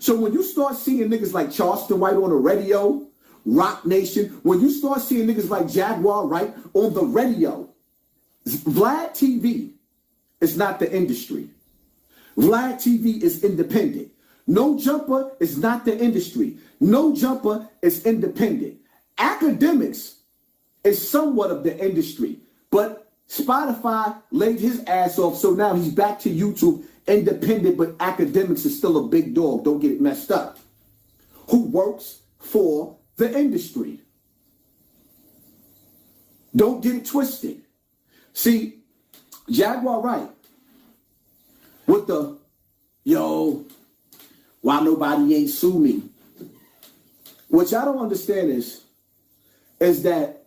So when you start seeing niggas like Charleston White on the radio, Rock Nation, when you start seeing niggas like Jaguar Wright on the radio, Vlad TV is not the industry. Vlad TV is independent. No Jumper is not the industry. No Jumper is independent. Academics is somewhat of the industry, but Spotify laid his ass off, so now he's back to YouTube, independent, but Academics is still a big dog. Don't get it messed up. Who works for the industry. Don't get it twisted. See, Jaguar Wright with the, yo, why nobody ain't sue me? What y'all don't understand is that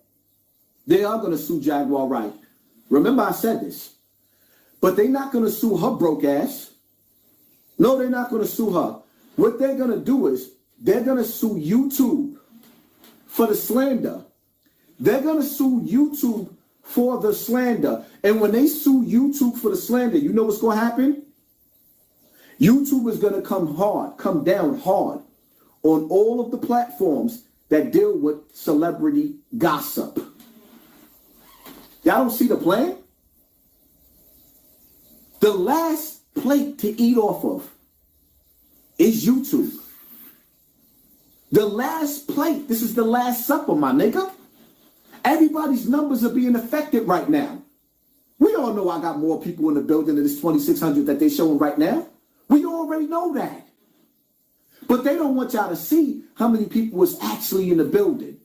they are going to sue Jaguar Wright. Remember I said this. But they're not going to sue her broke ass. No, they're not going to sue her. What they're going to do is they're going to sue YouTube for the slander. They're going to sue YouTube for the slander. And when they sue YouTube for the slander, you know what's going to happen? YouTube is going to come down hard on all of the platforms that deal with celebrity gossip. Y'all don't see the plan? The last plate to eat off of is YouTube. The last plate. This is the last supper, my nigga. Everybody's numbers are being affected right now. We all know I got more people in the building than this 2,600 that they're showing right now. We already know that. But they don't want y'all to see how many people is actually in the building.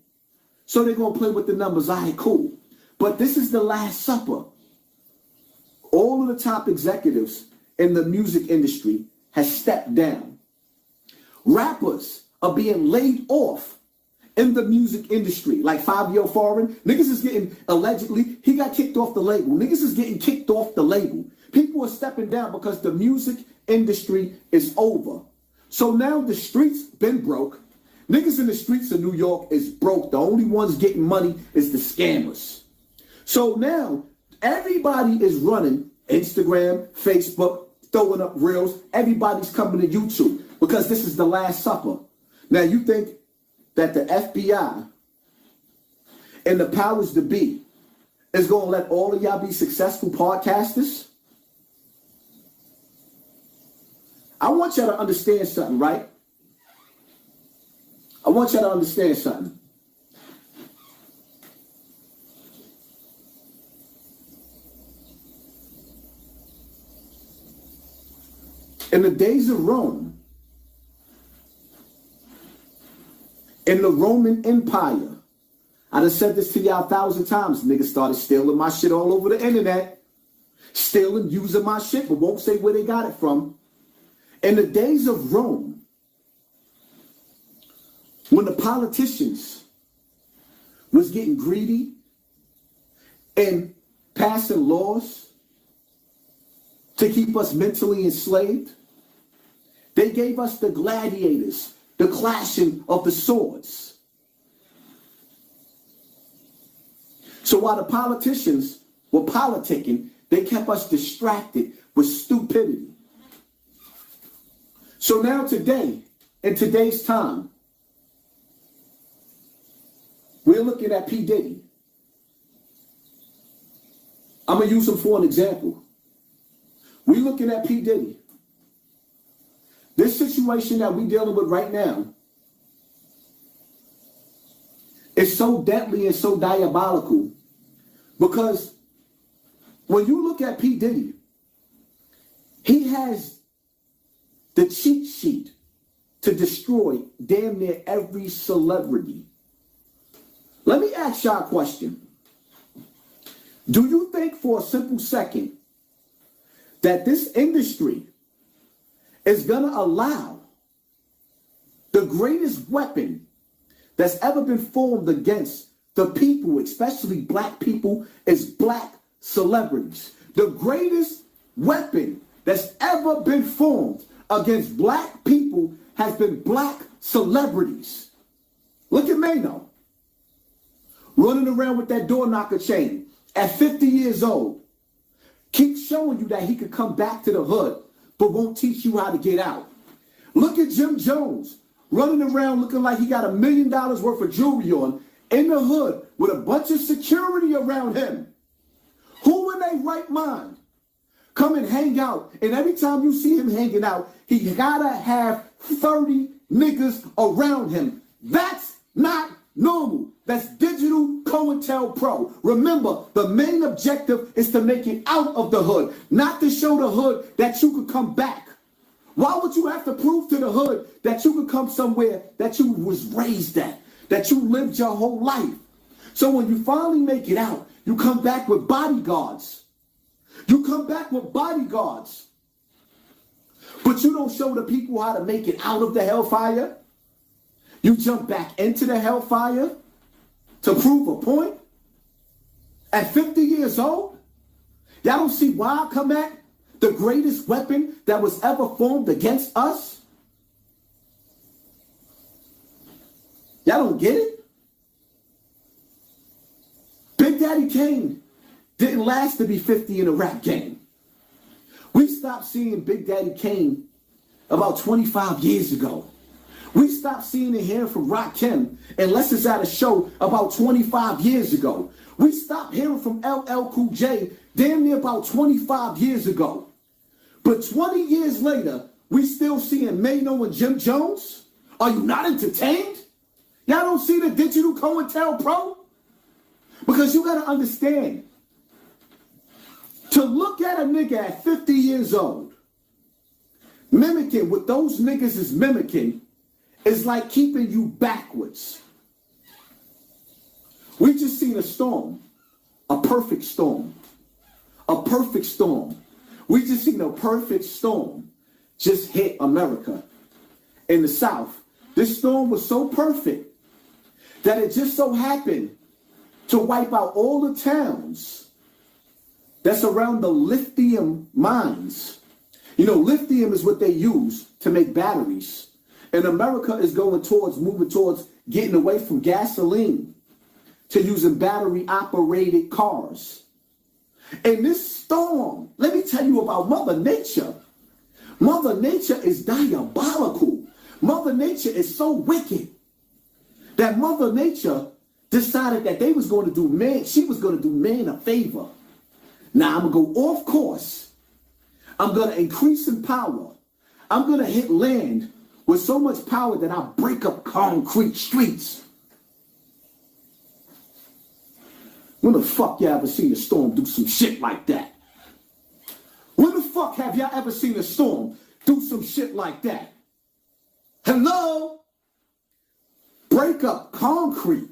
So they're going to play with the numbers. All right, cool. But this is the last supper. All of the top executives in the music industry has stepped down. Rappers are being laid off in the music industry. Like Fabio Foreign, niggas is getting, allegedly, he got kicked off the label. Niggas is getting kicked off the label. People are stepping down because the music industry is over. So now the streets been broke. Niggas in the streets of New York is broke. The only ones getting money is the scammers. So now everybody is running Instagram, Facebook, throwing up reels. Everybody's coming to YouTube because this is the last supper. Now you think that the FBI and the powers to be is going to let all of y'all be successful podcasters? I want y'all to understand something, right? I want y'all to understand something. In the days of Rome, in the Roman Empire, I done said this to y'all 1,000 times. Niggas started stealing my shit all over the internet. Stealing, using my shit, but won't say where they got it from. In the days of Rome, when the politicians was getting greedy and passing laws to keep us mentally enslaved, they gave us the gladiators, the clashing of the swords. So while the politicians were politicking, they kept us distracted with stupidity. So now today, in today's time, we're looking at P. Diddy. I'm going to use him for an example. We're looking at P. Diddy. This situation that we're dealing with right now is so deadly and so diabolical because when you look at P. Diddy, he has the cheat sheet to destroy damn near every celebrity. Let me ask y'all a question. Do you think for a simple second that this industry is going to allow the greatest weapon that's ever been formed against the people, especially black people, is black celebrities? The greatest weapon that's ever been formed against black people has been black celebrities. Look at Mano, running around with that door knocker chain at 50 years old. Keep showing you that he could come back to the hood, but won't teach you how to get out. Look at Jim Jones running around looking like he got $1 million worth of jewelry on in the hood with a bunch of security around him. Who in their right mind come and hang out, and every time you see him hanging out, he gotta have 30 niggas around him? That's not normal. That's digital COINTELPRO. Remember, the main objective is to make it out of the hood, not to show the hood that you could come back. Why would you have to prove to the hood that you could come somewhere that you was raised at, that you lived your whole life? So when you finally make it out, you come back with bodyguards. You come back with bodyguards. But you don't show the people how to make it out of the hellfire. You jump back into the hellfire to prove a point. At 50 years old, y'all don't see why I come back? The greatest weapon that was ever formed against us? Y'all don't get it? Big Daddy Kane didn't last to be 50 in a rap game. We stopped seeing Big Daddy Kane about 25 years ago. We stopped seeing and hearing from Rakim unless it's at a show about 25 years ago. We stopped hearing from LL Cool J damn near about 25 years ago. But 20 years later, we still seeing Mano and Jim Jones? Are you not entertained? Y'all don't see the digital COINTELPRO? Because you got to understand, to look at a nigga at 50 years old, mimicking what those niggas is mimicking, is like keeping you backwards. We just seen a storm, a perfect storm, a perfect storm. We just seen a perfect storm just hit America. In the South, this storm was so perfect that it just so happened to wipe out all the towns that's around the lithium mines. You know, lithium is what they use to make batteries. And America is moving towards getting away from gasoline to using battery-operated cars. And this storm, let me tell you about Mother Nature. Mother Nature is diabolical. Mother Nature is so wicked that Mother Nature decided that she was going to do man a favor. Now I'm going to go off course. I'm going to increase in power. I'm going to hit land with so much power that I break up concrete streets. When the fuck y'all ever seen a storm do some shit like that? When the fuck have y'all ever seen a storm do some shit like that? Hello? Break up concrete.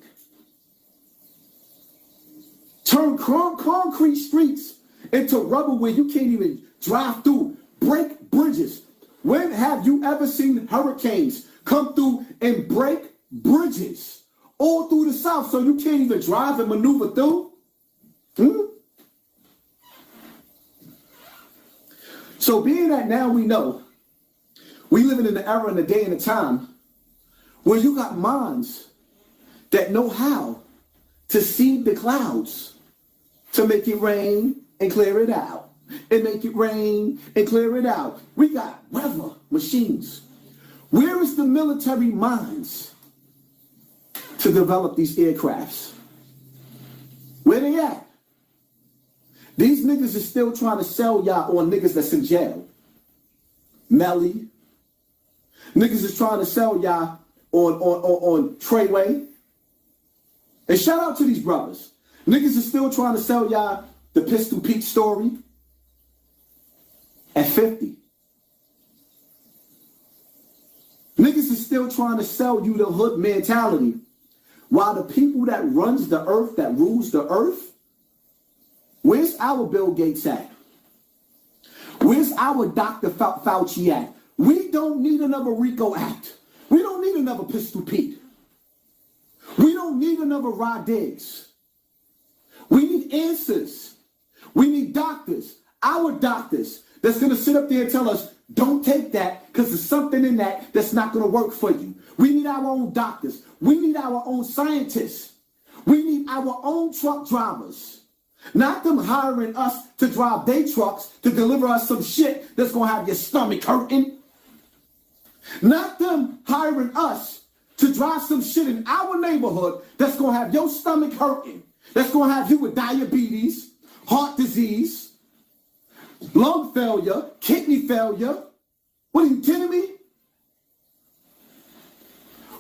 Turn concrete streets into rubble where you can't even drive through. Break bridges. When have you ever seen hurricanes come through and break bridges all through the South so you can't even drive and maneuver through? So being that now we know we living in the era and the day and the time where you got minds that know how to seed the clouds to make it rain and clear it out. And make it rain and clear it out. We got weather machines. Where is the military minds to develop these aircrafts? Where they at? These niggas is still trying to sell y'all on niggas that's in jail. Melly. Niggas is trying to sell y'all on Treyway. And shout out to these brothers. Niggas is still trying to sell y'all the Pistol Pete story at 50. Niggas is still trying to sell you the hood mentality while the people that runs the earth, that rules the earth, where's our Bill Gates at? Where's our Dr. Fauci at? We don't need another RICO Act. We don't need another Pistol Pete. We don't need another Rod Diggs. We need answers. We need doctors, our doctors, that's going to sit up there and tell us, don't take that because there's something in that that's not going to work for you. We need our own doctors. We need our own scientists. We need our own truck drivers. Not them hiring us to drive their trucks to deliver us some shit that's going to have your stomach hurting. Not them hiring us to drive some shit in our neighborhood that's going to have your stomach hurting, that's going to have you with diabetes, heart disease, lung failure, kidney failure. What, are you kidding me?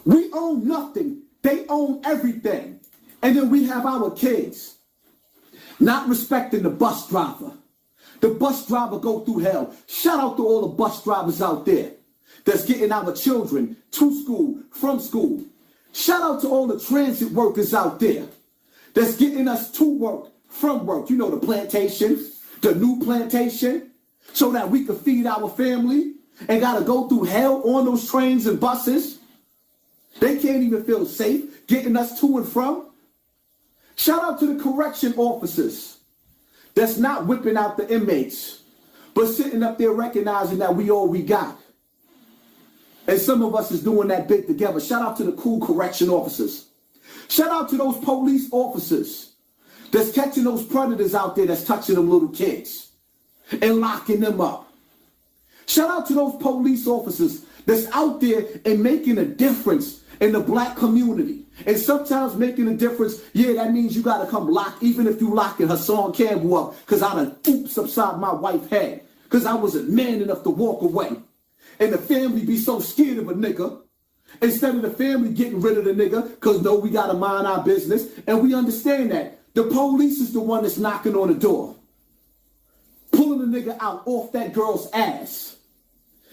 We own nothing. They own everything. And then we have our kids not respecting the bus driver. The bus driver go through hell. Shout out to all the bus drivers out there that's getting our children to school, from school. Shout out to all the transit workers out there that's getting us to work, from work. You know, the plantation, the new plantation, so that we can feed our family and got to go through hell on those trains and buses. They can't even feel safe getting us to and from. Shout out to the correction officers that's not whipping out the inmates, but sitting up there recognizing that we all we got. And some of us is doing that bit together. Shout out to the cool correction officers. Shout out to those police officers that's catching those predators out there that's touching them little kids and locking them up. Shout out to those police officers that's out there and making a difference in the black community. And sometimes making a difference, yeah, that means you got to come lock, even if you locking Hassan Campbell up, because I done oops upside my wife's head, because I wasn't man enough to walk away. And the family be so scared of a nigga, instead of the family getting rid of the nigga, because no, we got to mind our business. And we understand that. The police is the one that's knocking on the door, pulling the nigga out off that girl's ass,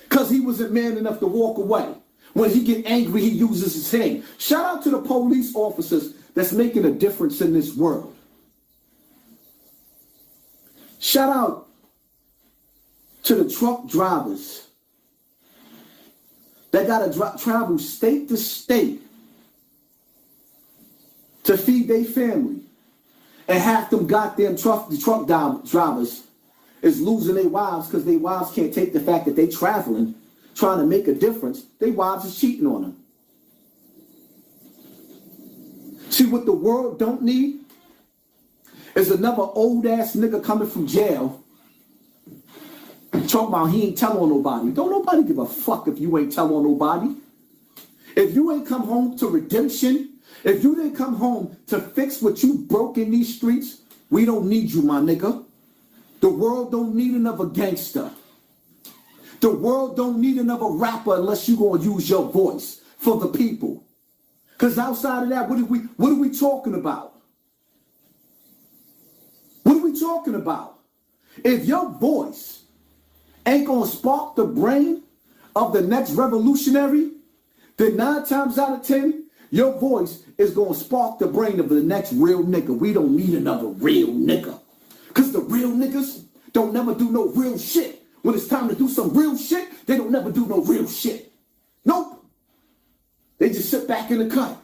because he wasn't man enough to walk away. When he get angry, he uses his hand. Shout out to the police officers that's making a difference in this world. Shout out to the truck drivers that got to travel state to state to feed their family. And half them goddamn truck drivers is losing their wives because their wives can't take the fact that they traveling, trying to make a difference. Their wives is cheating on them. See, what the world don't need is another old-ass nigga coming from jail talking about he ain't tell on nobody. Don't nobody give a fuck if you ain't tell on nobody. If you ain't come home to redemption, if you didn't come home to fix what you broke in these streets, we don't need you, my nigga. The world don't need another gangster. The world don't need another rapper unless you're going to use your voice for the people. Because outside of that, what are we talking about? What are we talking about? If your voice ain't going to spark the brain of the next revolutionary, then 9 times out of 10, your voice is going to spark the brain of the next real nigga. We don't need another real nigga. Because the real niggas don't never do no real shit. When it's time to do some real shit, they don't never do no real shit. Nope. They just sit back in the cut.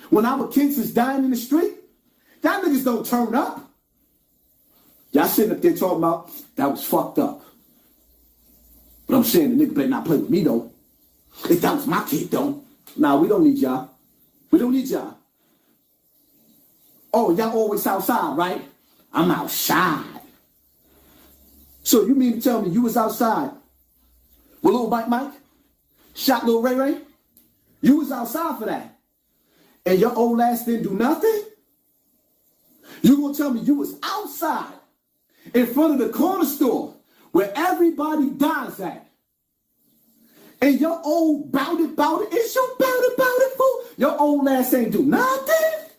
When our kids is dying in the street, y'all niggas don't turn up. Y'all sitting up there talking about, that was fucked up. But I'm saying the nigga better not play with me, though. If that was my kid, though. Nah, we don't need y'all. We don't need y'all. Oh, y'all always outside, right? I'm outside. So you mean to tell me you was outside with little Mike? Shot little Ray? You was outside for that. And your old ass didn't do nothing? You gonna tell me you was outside in front of the corner store where everybody dies at? And your old bout it, is your bout it, fool? Your old ass ain't do nothing?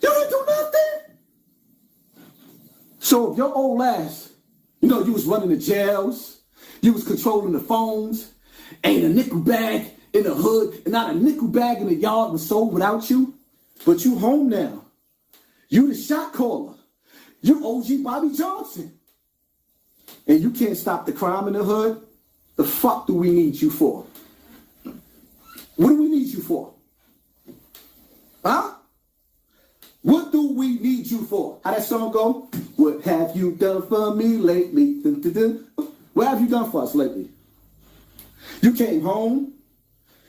You didn't do nothing? So if your old ass, you know, you was running the jails, you was controlling the phones, ain't a nickel bag in the hood, and not a nickel bag in the yard was sold without you, but you home now. You the shot caller. You OG Bobby Johnson. And you can't stop the crime in the hood? The fuck do we need you for? What do we need you for? Huh? What do we need you for? How that song go? What have you done for me lately? Dun, dun, dun. What have you done for us lately? You came home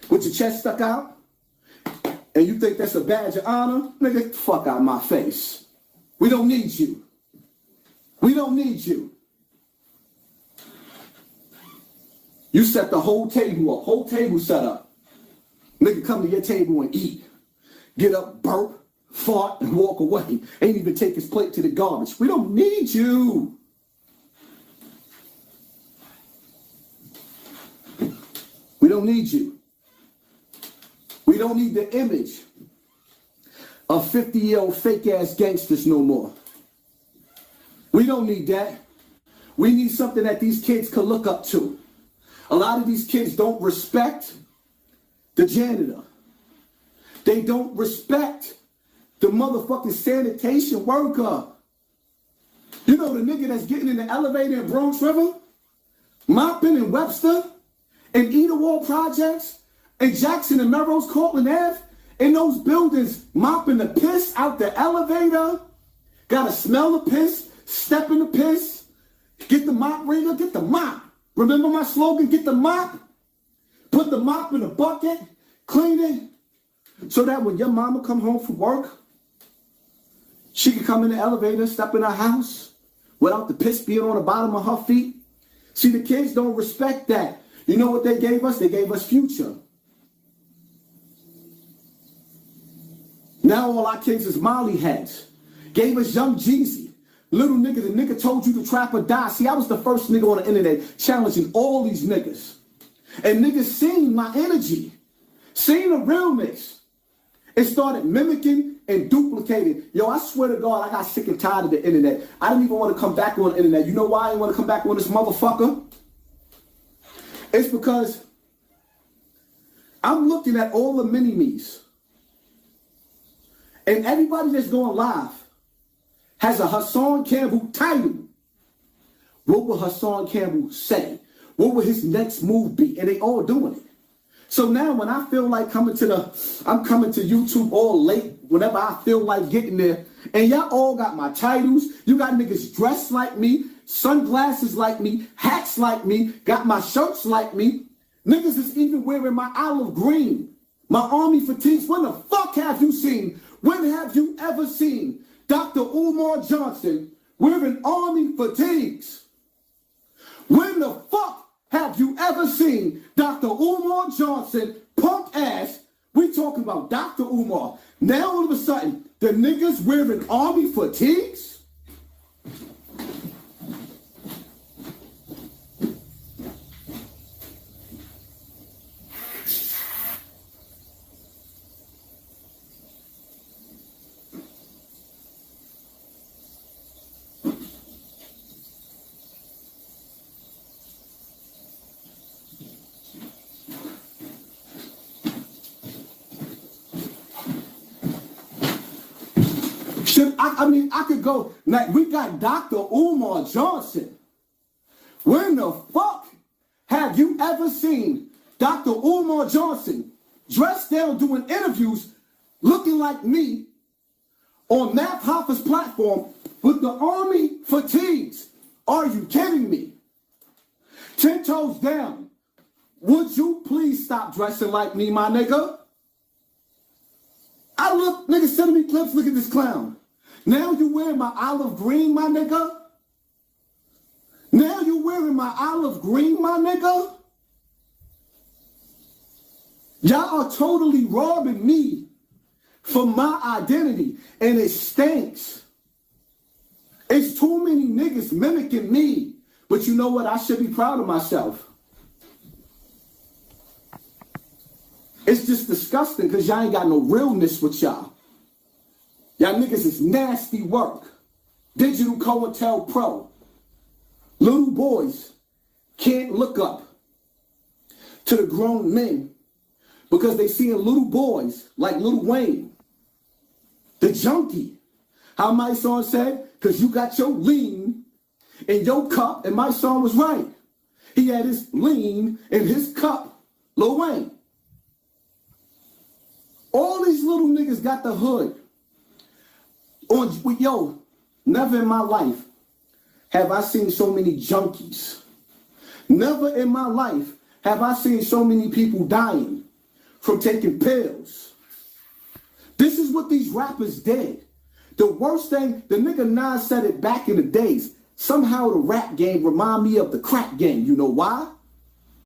with your chest stuck out and you think that's a badge of honor? Nigga, get the fuck out of my face. We don't need you. We don't need you. You set the whole table up, whole table set up. Nigga come to your table and eat. Get up, burp, fart, and walk away. Ain't even take his plate to the garbage. We don't need you. We don't need you. We don't need the image of 50-year-old fake-ass gangsters no more. We don't need that. We need something that these kids could look up to. A lot of these kids don't respect the janitor. They don't respect the motherfucking sanitation worker. You know the nigga that's getting in the elevator in Bronx River, mopping in Webster, and Edenwald Projects, and Jackson and Melrose, Cortland Ave, in those buildings, mopping the piss out the elevator. Gotta smell the piss, step in the piss, get the mop ringer, get the mop. Remember my slogan, get the mop? Put the mop in a bucket, clean it, so that when your mama come home from work, she can come in the elevator, step in her house, without the piss being on the bottom of her feet. See, the kids don't respect that. You know what they gave us? They gave us Future. Now all our kids is Molly heads. Gave us Young Jeezy. Little nigga, the nigga told you to trap or die. See, I was the first nigga on the internet challenging all these niggas. And niggas seen my energy, seen the realness, and started mimicking and duplicating. Yo, I swear to God, I got sick and tired of the internet. I didn't even want to come back on the internet. You know why I didn't want to come back on this motherfucker? It's because I'm looking at all the mini-me's. And everybody that's going live has a Hassan Campbell title. What will Hassan Campbell say? What will his next move be? And they all doing it. So now when I feel like I'm coming to YouTube all late, whenever I feel like getting there, and y'all all got my titles. You got niggas dressed like me, sunglasses like me, hats like me, got my shirts like me. Niggas is even wearing my olive green, my army fatigues. When the fuck have you seen? When have you ever seen Dr. Umar Johnson wearing army fatigues? When the fuck have you ever seen Dr. Umar Johnson, punk ass? We talking about Dr. Umar. Now all of a sudden, the niggas wearing army fatigues? I could go, like, we got Dr. Umar Johnson. When the fuck have you ever seen Dr. Umar Johnson dressed down doing interviews looking like me on Matt Hoffa's platform with the army fatigues? Are you kidding me? 10 toes down. Would you please stop dressing like me, my nigga? I look, nigga, sending me clips, look at this clown. Now you wearing my olive green, my nigga? Now you wearing my olive green, my nigga? Y'all are totally robbing me from my identity, and it stinks. It's too many niggas mimicking me, but you know what? I should be proud of myself. It's just disgusting because y'all ain't got no realness with y'all. Y'all niggas is nasty work. Digital COINTELPRO. Little boys can't look up to the grown men because they seeing little boys like Lil Wayne, the junkie. How my son said, because you got your lean in your cup, and my son was right. He had his lean in his cup, Lil Wayne. All these little niggas got the hood. Yo, never in my life have I seen so many junkies. Never in my life have I seen so many people dying from taking pills. This is what these rappers did. The worst thing, the nigga Nas said it back in the days. Somehow the rap game remind me of the crack game. You know why?